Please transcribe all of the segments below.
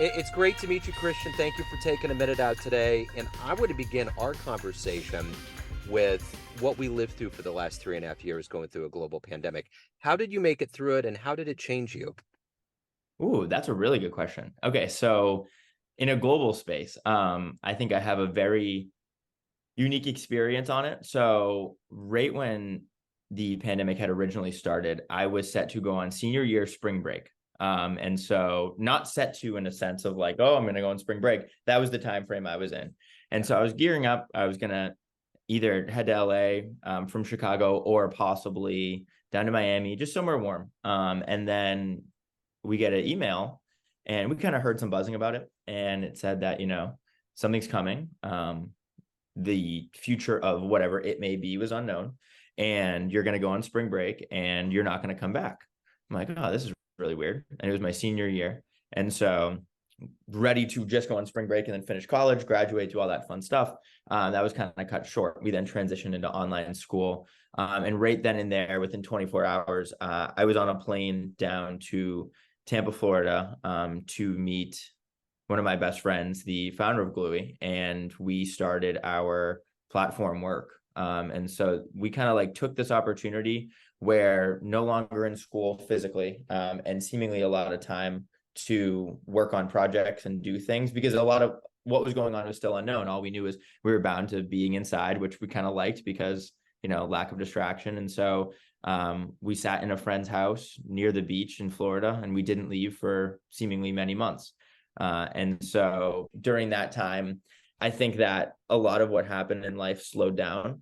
It's great to meet you, Christian. Thank you for taking a minute out today. And I want to begin our conversation with what we lived through for the last 3.5 years going through a global pandemic. How did you make it through it, and how did it change you? Ooh, that's a really good question. Okay, so in a global space, I think I have a very unique experience on it. So right when the pandemic had originally started, I was set to go on senior year spring break. And so not set to in a sense of like, oh, I'm going to go on spring break. That was the time frame I was in. And so I was gearing up. I was going to either head to LA from Chicago or possibly down to Miami, just somewhere warm. And then we get an email and we kind of heard some buzzing about it. And it said that, something's coming. The future of whatever it may be was unknown. And you're going to go on spring break and you're not going to come back. I'm like, oh, this is really weird. And it was my senior year. And so ready to just go on spring break and then finish college, graduate, do all that fun stuff. That was kind of cut short. We then transitioned into online school. And right then and there, within 24 hours, I was on a plane down to Tampa, Florida, to meet one of my best friends, the founder of Gluey, and we started our platform work. And so we kind of like took this opportunity where no longer in school physically, and seemingly a lot of time to work on projects and do things because a lot of what was going on was still unknown. All we knew is we were bound to being inside, which we kind of liked because, lack of distraction. And so we sat in a friend's house near the beach in Florida and we didn't leave for seemingly many months. And so during that time, I think that a lot of what happened in life slowed down.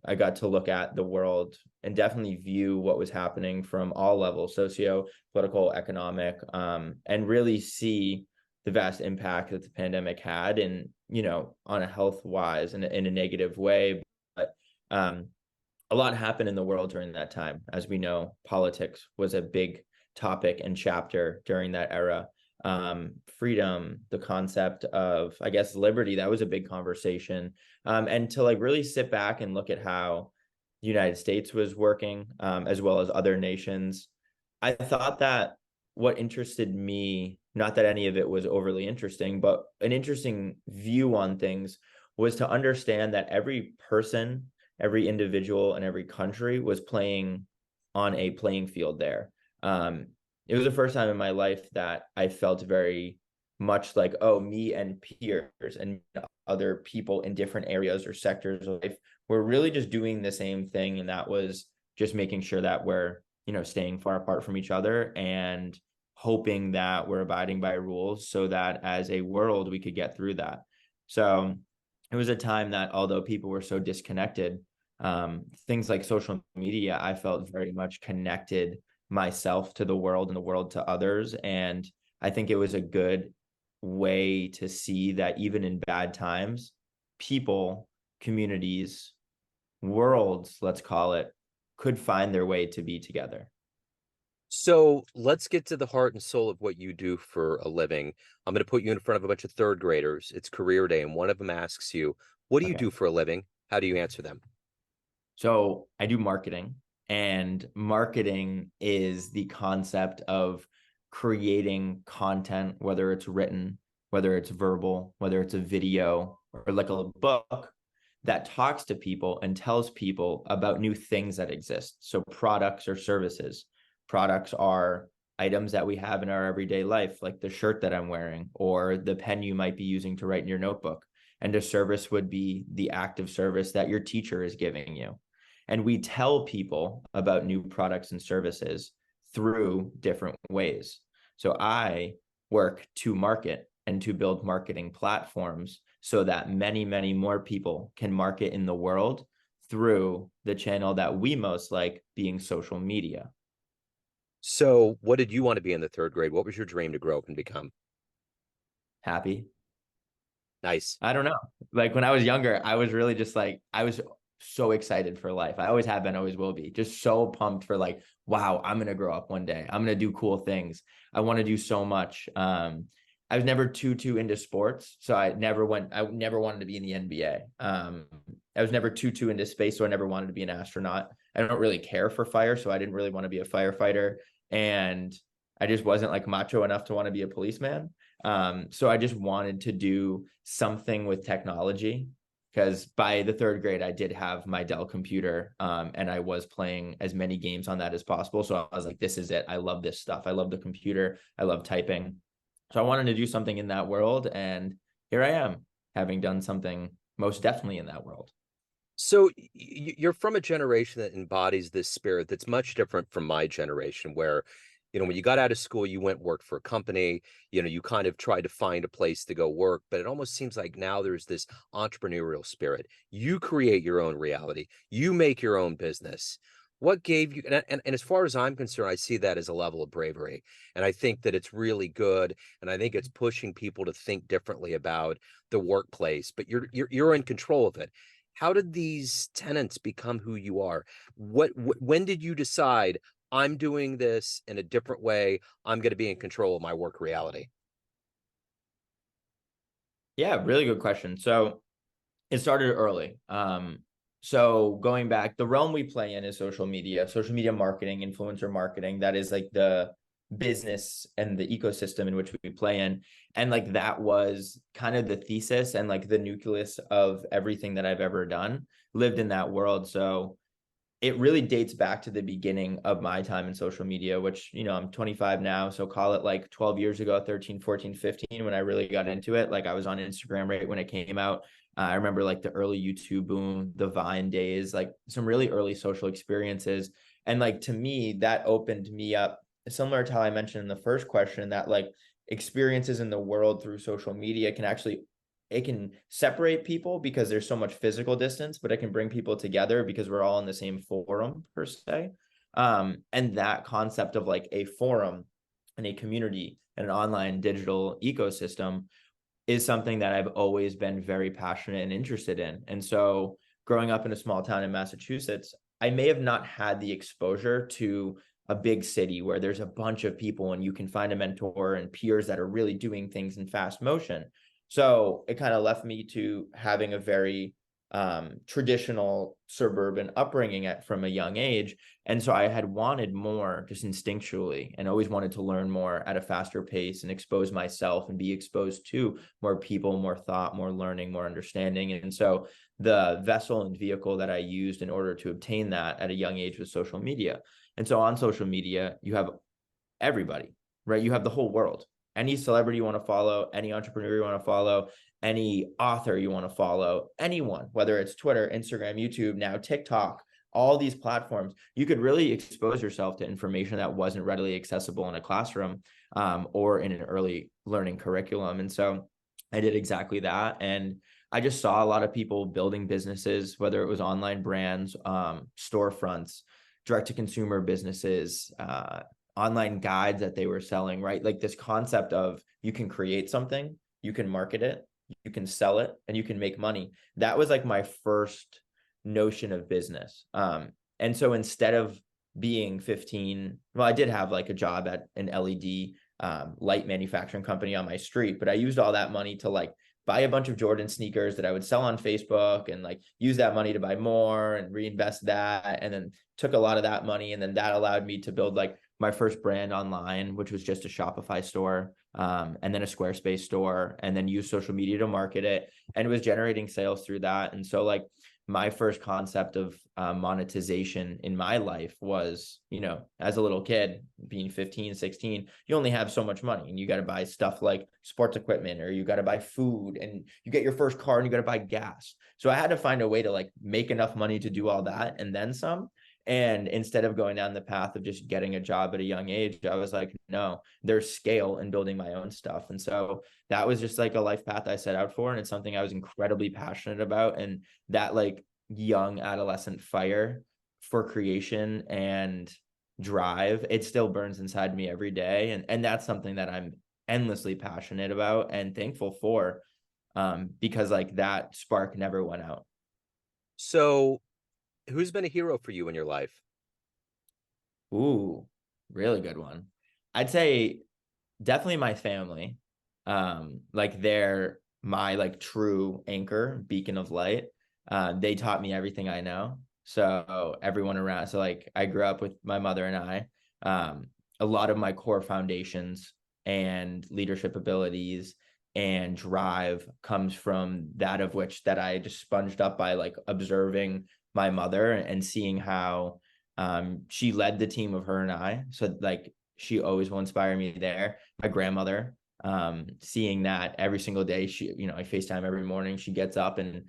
I got to look at the world and definitely view what was happening from all levels, socio, political, economic, and really see the vast impact that the pandemic had and, on a health wise and in a negative way. But a lot happened in the world during that time. As we know, politics was a big topic and chapter during that era. Freedom, the concept of, I guess, liberty, that was a big conversation. And to like really sit back and look at how the United States was working, as well as other nations, I thought that what interested me, not that any of it was overly interesting, but an interesting view on things was to understand that every person, every individual, and every country was playing on a playing field there. It was the first time in my life that I felt very much like, oh, me and peers and other people in different areas or sectors of life were really just doing the same thing. And that was just making sure that we're, staying far apart from each other and hoping that we're abiding by rules so that as a world, we could get through that. So it was a time that although people were so disconnected, things like social media, I felt very much connected myself to the world and the world to others. And I think it was a good way to see that even in bad times, people, communities, worlds, let's call it, could find their way to be together. So let's get to the heart and soul of what you do for a living. I'm going to put you in front of a bunch of third graders. It's career day, and one of them asks you, what do you Okay. do for a living? How do you answer them? So I do marketing, and marketing is the concept of creating content, whether it's written, whether it's verbal, whether it's a video or like a book that talks to people and tells people about new things that exist. So products or services. Products are items that we have in our everyday life, like the shirt that I'm wearing or the pen you might be using to write in your notebook. And a service would be the active service that your teacher is giving you. And we tell people about new products and services through different ways. So I work to market and to build marketing platforms so that many, many more people can market in the world through the channel that we most like, being social media. So, what did you want to be in the third grade? What was your dream to grow up and become? Happy. Nice. I don't know. Like when I was younger, I was really just like, I was so excited for life. I always have been, always will be. Just so pumped for like, wow, I'm gonna grow up one day. I'm gonna do cool things. I want to do so much. I was never too into sports, so I never wanted to be in the NBA. I was never too into space, so I never wanted to be an astronaut. I don't really care for fire, so I didn't really want to be a firefighter. And I just wasn't like macho enough to want to be a policeman. So I just wanted to do something with technology because by the third grade, I did have my Dell computer, and I was playing as many games on that as possible. So I was like, this is it. I love this stuff. I love the computer. I love typing. So I wanted to do something in that world. And here I am, having done something most definitely in that world. So you're from a generation that embodies this spirit that's much different from my generation, where, when you got out of school, you went work for a company, you kind of tried to find a place to go work, but it almost seems like now there's this entrepreneurial spirit. You create your own reality, you make your own business. What gave you, and as far as I'm concerned, I see that as a level of bravery. And I think that it's really good. And I think it's pushing people to think differently about the workplace, but you're in control of it. How did these tenants become who you are? When did you decide I'm doing this in a different way? I'm going to be in control of my work reality. Yeah, really good question. So it started early. So going back, the realm we play in is social media marketing, influencer marketing. That is like the business and the ecosystem in which we play in. And like that was kind of the thesis and like the nucleus of everything that I've ever done, lived in that world. So it really dates back to the beginning of my time in social media, which, I'm 25 now. So call it like 12 years ago, 13, 14, 15, when I really got into it. Like I was on Instagram right when it came out. I remember like the early YouTube boom, the Vine days, like some really early social experiences. And like to me, that opened me up, similar to how I mentioned in the first question, that like experiences in the world through social media can actually, it can separate people because there's so much physical distance, but it can bring people together because we're all in the same forum per se. And that concept of like a forum and a community and an online digital ecosystem is something that I've always been very passionate and interested in. And so growing up in a small town in Massachusetts, I may have not had the exposure to a big city where there's a bunch of people and you can find a mentor and peers that are really doing things in fast motion. So it kind of left me to having a very traditional suburban upbringing from a young age. And so I had wanted more just instinctually and always wanted to learn more at a faster pace and expose myself and be exposed to more people, more thought, more learning, more understanding. And so the vessel and vehicle that I used in order to obtain that at a young age was social media. And so on social media, you have everybody, right? You have the whole world. Any celebrity you want to follow, any entrepreneur you want to follow, any author you want to follow, anyone, whether it's Twitter, Instagram, YouTube, now TikTok, all these platforms, you could really expose yourself to information that wasn't readily accessible in a classroom, or in an early learning curriculum. And so I did exactly that. And I just saw a lot of people building businesses, whether it was online brands, storefronts, direct to consumer businesses, online guides that they were selling, right? Like this concept of you can create something, you can market it, you can sell it, and you can make money. That was like my first notion of business. And so instead of being 15, well, I did have like a job at an LED light manufacturing company on my street, but I used all that money to like buy a bunch of Jordan sneakers that I would sell on Facebook and like use that money to buy more and reinvest that. And then took a lot of that money. And then that allowed me to build like my first brand online, which was just a Shopify store, and then a Squarespace store, and then use social media to market it. And it was generating sales through that. And so like my first concept of monetization in my life was, as a little kid, being 15, 16, you only have so much money and you got to buy stuff like sports equipment, or you got to buy food, and you get your first car and you got to buy gas. So I had to find a way to like make enough money to do all that and then some. And instead of going down the path of just getting a job at a young age, I was like, no, there's scale in building my own stuff. And so that was just like a life path I set out for. And it's something I was incredibly passionate about. And that like young adolescent fire for creation and drive, it still burns inside me every day. And that's something that I'm endlessly passionate about and thankful for, because like that spark never went out. So, who's been a hero for you in your life? Ooh, really good one. I'd say definitely my family. Like they're my like true anchor, beacon of light. They taught me everything I know. So everyone around. So like I grew up with my mother and I. a lot of my core foundations and leadership abilities and drive comes from that, of which that I just sponged up by like observing my mother and seeing how she led the team of her and I. So like she always will inspire me there. My grandmother, seeing that every single day, she, you know, I FaceTime every morning. She gets up and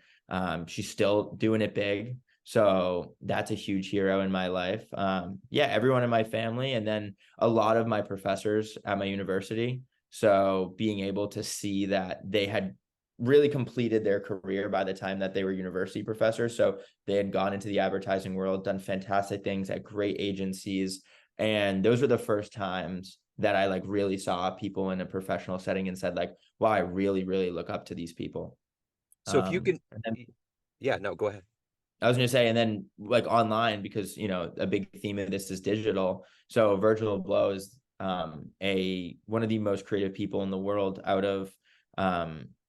she's still doing it big. So that's a huge hero in my life. Yeah, everyone in my family, and then a lot of my professors at my university. So being able to see that they had really completed their career by the time that they were university professors. So they had gone into the advertising world, done fantastic things at great agencies. And those were the first times that I like really saw people in a professional setting and said like, wow, I really, really look up to these people. So if you can, And then yeah, no, go ahead. I was going to say, and then like online, because, you know, a big theme of this is digital. So Virgil Abloh is one of the most creative people in the world out of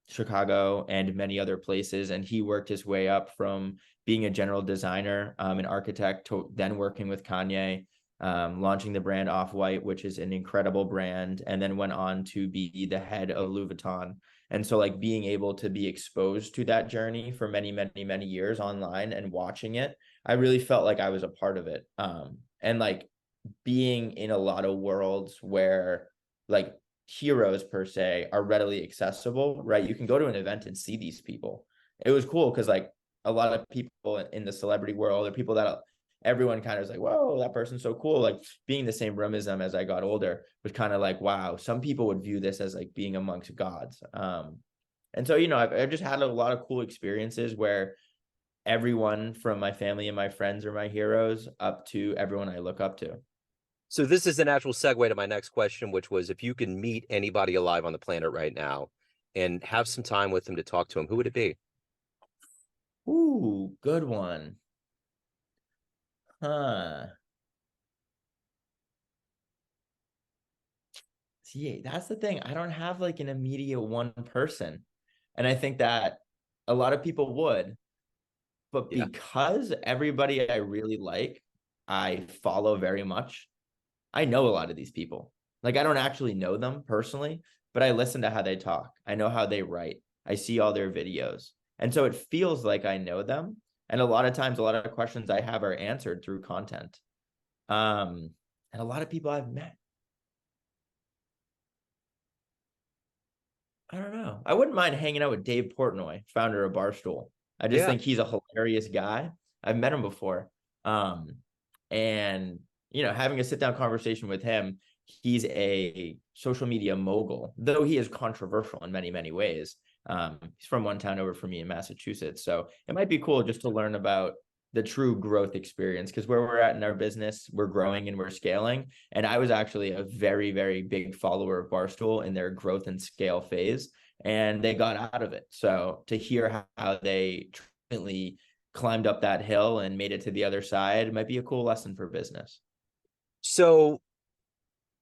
Chicago and many other places. And he worked his way up from being a general designer, an architect, to then working with Kanye, launching the brand Off-White, which is an incredible brand, and then went on to be the head of Louis Vuitton. And so like being able to be exposed to that journey for many, many, many years online and watching it, I really felt like I was a part of it. And like being in a lot of worlds where like heroes per se are readily accessible, right? You can go to an event and see these people. It was cool because like a lot of people in the celebrity world are people that everyone kind of is like, whoa, that person's so cool. Like being in the same room as them as I got older was kind of like, wow, some people would view this as like being amongst gods. And so, you know, I've just had a lot of cool experiences where everyone from my family and my friends are my heroes up to everyone I look up to. So this is a natural segue to my next question, which was if you can meet anybody alive on the planet right now and have some time with them to talk to them, who would it be? Ooh, good one. Huh. See, that's the thing. I don't have like an immediate one person. And I think that a lot of people would, but Yeah. because everybody I really like, I follow very much. I know a lot of these people. Like I don't actually know them personally, but I listen to how they talk. I know how they write. I see all their videos. And so it feels like I know them. And a lot of times, a lot of questions I have are answered through content. And a lot of people I've met. I don't know. I wouldn't mind hanging out with Dave Portnoy, founder of Barstool. I just Yeah. think he's a hilarious guy. I've met him before. Um, and you know, having a sit-down conversation with him, he's a social media mogul, though he is controversial in many, many ways. He's from one town over from me in Massachusetts. So it might be cool just to learn about the true growth experience, because where we're at in our business, we're growing and we're scaling. And I was actually a very, very big follower of Barstool in their growth and scale phase, and they got out of it. So to hear how they truly climbed up that hill and made it to the other side might be a cool lesson for business. So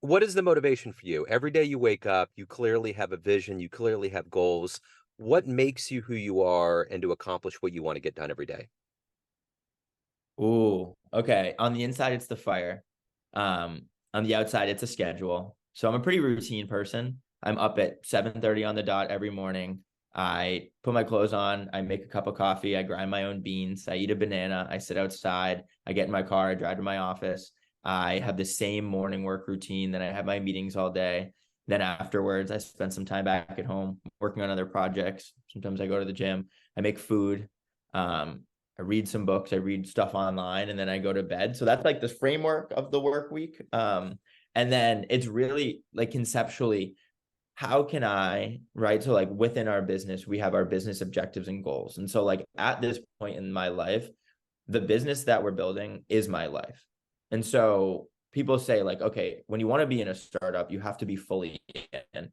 what is the motivation for you? Every day you wake up, you clearly have a vision, you clearly have goals. What makes you who you are and to accomplish what you want to get done every day? Ooh, okay. On the inside, it's the fire. On the outside, it's a schedule. So I'm a pretty routine person. I'm up at 7:30 on the dot every morning. I put my clothes on, I make a cup of coffee, I grind my own beans, I eat a banana, I sit outside, I get in my car, I drive to my office. I have the same morning work routine, then I have my meetings all day. Then afterwards, I spend some time back at home working on other projects. Sometimes I go to the gym, I make food. Um, I read some books, I read stuff online, and then I go to bed. So that's like the framework of the work week. And then it's really like conceptually, how can I, right? So like within our business, we have our business objectives and goals. And so like at this point in my life, the business that we're building is my life. And so people say like, okay, when you want to be in a startup, you have to be fully in.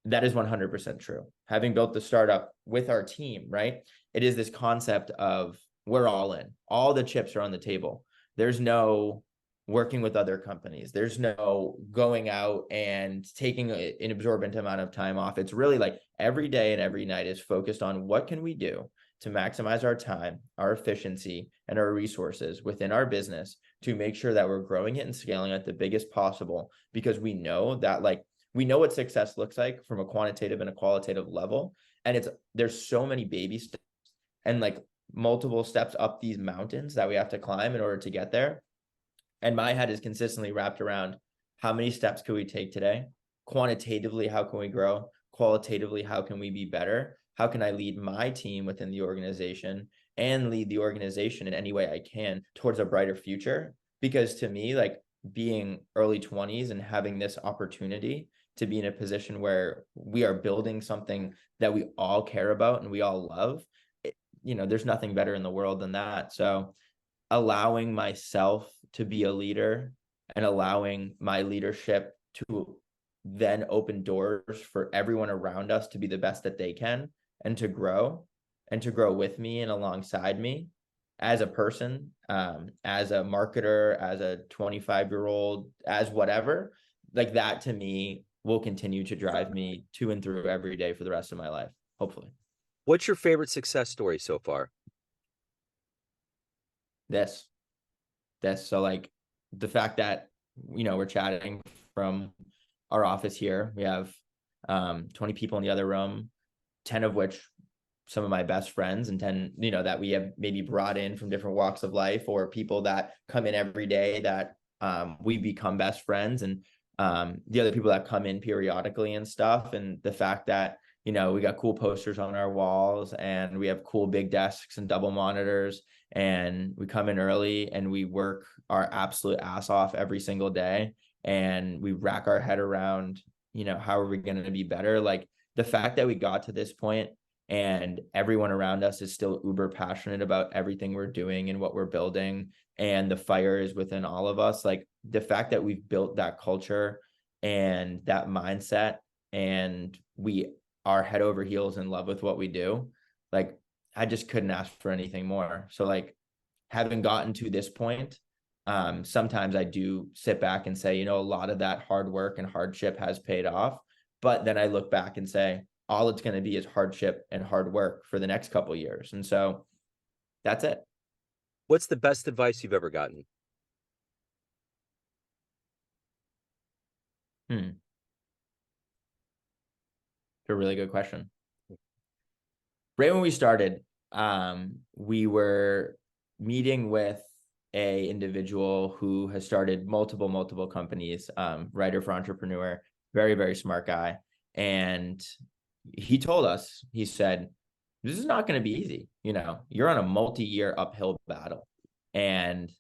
That is 100% true. Having built the startup with our team, right? It is this concept of we're all in. All the chips are on the table. There's no working with other companies. There's no going out and taking an absorbent amount of time off. It's really like every day and every night is focused on what can we do to maximize our time, our efficiency, and our resources within our business to make sure that we're growing it and scaling it the biggest possible, because we know that we know what success looks like from a quantitative and a qualitative level. And there's so many baby steps and multiple steps up these mountains that we have to climb in order to get there. And my head is consistently wrapped around how many steps can we take today? Quantitatively, how can we grow? Qualitatively, how can we be better? How can I lead my team within the organization and lead the organization in any way I can towards a brighter future? Because to me, being early 20s and having this opportunity to be in a position where we are building something that we all care about and we all love, there's nothing better in the world than that. So allowing myself to be a leader and allowing my leadership to then open doors for everyone around us to be the best that they can and to grow with me and alongside me as a person, as a marketer, as a 25-year-old, as whatever, that to me will continue to drive me to and through every day for the rest of my life, hopefully. What's your favorite success story so far? This. So the fact that, we're chatting from our office here. We have 20 people in the other room, 10 of which some of my best friends, and 10, that we have maybe brought in from different walks of life, or people that come in every day that we become best friends, and the other people that come in periodically and stuff. And the fact that, we got cool posters on our walls, and we have cool big desks and double monitors, and we come in early and we work our absolute ass off every single day, and we rack our head around, how are we going to be better? The fact that we got to this point and everyone around us is still uber passionate about everything we're doing and what we're building, and the fire is within all of us. The fact that we've built that culture and that mindset, and we are head over heels in love with what we do, I just couldn't ask for anything more. So having gotten to this point, sometimes I do sit back and say, a lot of that hard work and hardship has paid off. But then I look back and say, all it's going to be is hardship and hard work for the next couple of years. And so that's it. What's the best advice you've ever gotten? A really good question. Right when we started, we were meeting with a individual who has started multiple companies, writer for entrepreneur, very, very smart guy. And he told us, he said, this is not going to be easy. You're on a multi-year uphill battle. And,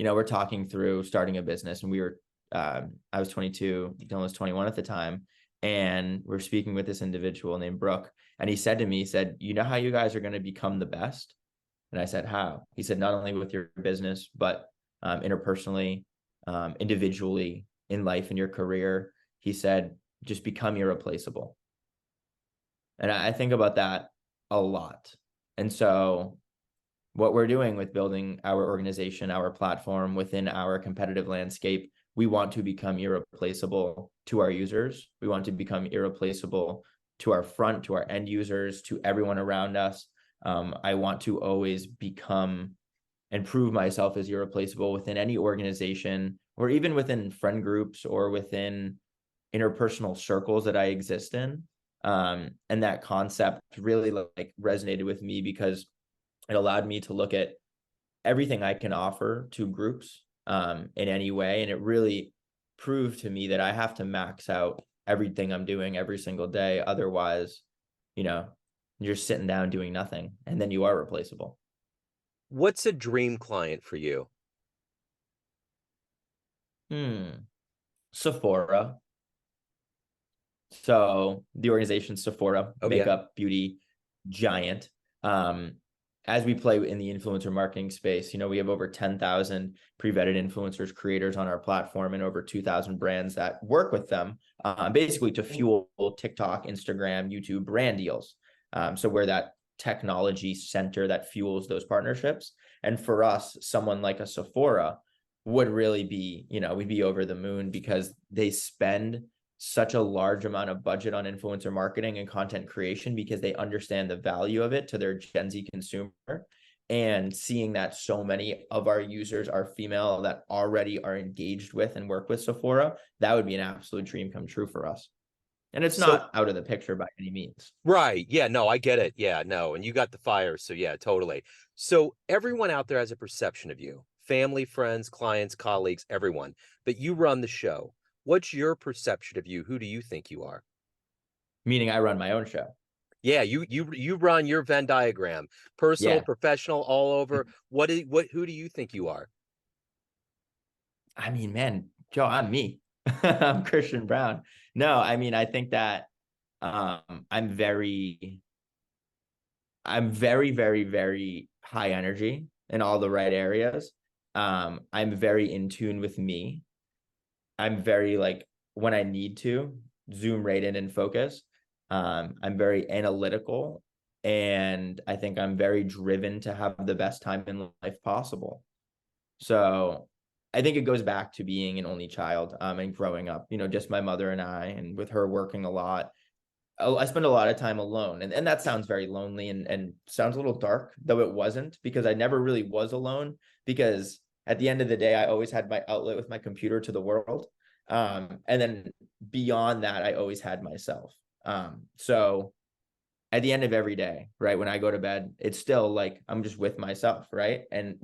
we're talking through starting a business, and I was 22, Dylan was 21 at the time. And we're speaking with this individual named Brooke. And he said to me, you know how you guys are going to become the best? And I said, how? He said, not only with your business, but interpersonally, individually, in life, in your career. He said, just become irreplaceable. And I think about that a lot. And so what we're doing with building our organization, our platform within our competitive landscape, we want to become irreplaceable to our users. We want to become irreplaceable to our front, to our end users, to everyone around us. I want to always become and prove myself as irreplaceable within any organization, or even within friend groups, or within interpersonal circles that I exist in. And that concept really resonated with me, because it allowed me to look at everything I can offer to groups in any way. And it really proved to me that I have to max out everything I'm doing every single day. Otherwise, you're sitting down doing nothing, and then you are replaceable. What's a dream client for you? Sephora. So the organization Sephora, Oh, yeah. makeup, beauty giant. As we play in the influencer marketing space, we have over 10,000 pre-vetted influencers, creators on our platform, and over 2,000 brands that work with them, basically to fuel TikTok, Instagram, YouTube brand deals. So we're that technology center that fuels those partnerships. And for us, someone like a Sephora would really be, we'd be over the moon, because they spend such a large amount of budget on influencer marketing and content creation because they understand the value of it to their Gen Z consumer. And seeing that so many of our users are female that already are engaged with and work with Sephora, that would be an absolute dream come true for us. And it's So not out of the picture by any means. right. Yeah, no, I get it. Yeah, no. And you got the fire. So yeah, totally. So everyone out there has a perception of you, family, friends, clients, colleagues, everyone, but you run the show. What's your perception of you? Who do you think you are? Meaning I run my own show. Yeah, you run your Venn diagram, personal, Yeah. professional, all over. Who do you think you are? I mean, man, Joe, I'm me. I'm Christian Brown. No, I mean, I think that I'm very, very high energy in all the right areas. I'm very in tune with me. I'm very like when I need to zoom right in and focus. I'm very analytical, and I think I'm very driven to have the best time in life possible. So I think it goes back to being an only child, and growing up, just my mother and I, and with her working a lot. I spend a lot of time alone, and that sounds very lonely and sounds a little dark, though it wasn't, because I never really was alone, because at the end of the day, I always had my outlet with my computer to the world. And then beyond that, I always had myself. So at the end of every day, right, when I go to bed, it's still like I'm just with myself, right? And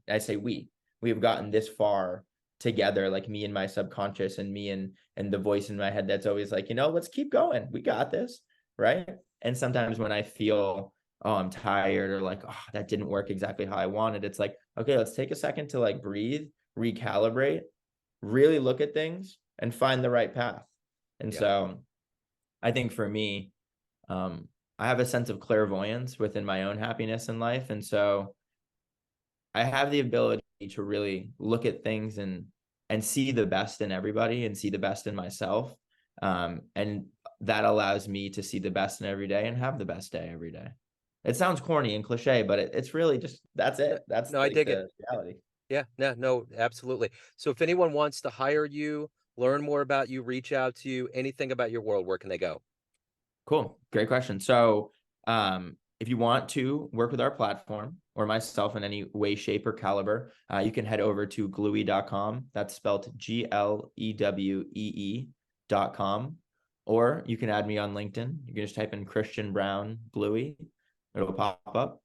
I say we've gotten this far together, like me and my subconscious, and me and the voice in my head that's always like, let's keep going. We got this, right? And sometimes when I feel, oh, I'm tired, or like, oh, that didn't work exactly how I wanted, it's like, okay, let's take a second to like breathe, recalibrate, really look at things and find the right path. And Yeah. so I think for me, I have a sense of clairvoyance within my own happiness in life. And so I have the ability to really look at things and see the best in everybody and see the best in myself. And that allows me to see the best in every day and have the best day every day. It sounds corny and cliche, but it's really just, that's it. That's No, I like dig it. the reality. Yeah, no, no, absolutely. So if anyone wants to hire you, learn more about you, reach out to you, anything about your world, where can they go? Cool. Great question. So, if you want to work with our platform or myself in any way, shape, or caliber, you can head over to gluey.com. That's spelled GLEWEE.com. Or you can add me on LinkedIn. You can just type in Christian Brown Gluey. It'll pop up.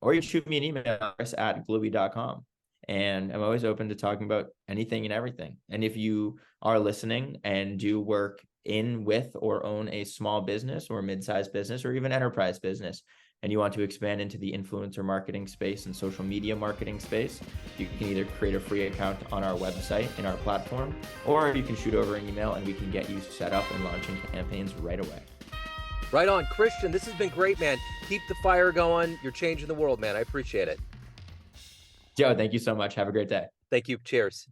Or you shoot me an email at gluey.com. And I'm always open to talking about anything and everything. And if you are listening and do work in with or own a small business or mid-sized business or even enterprise business, and you want to expand into the influencer marketing space and social media marketing space, you can either create a free account on our website in our platform, or you can shoot over an email and we can get you set up and launching campaigns right away. Right on. Christian, this has been great, man. Keep the fire going. You're changing the world, man. I appreciate it. Joe, thank you so much. Have a great day. Thank you. Cheers.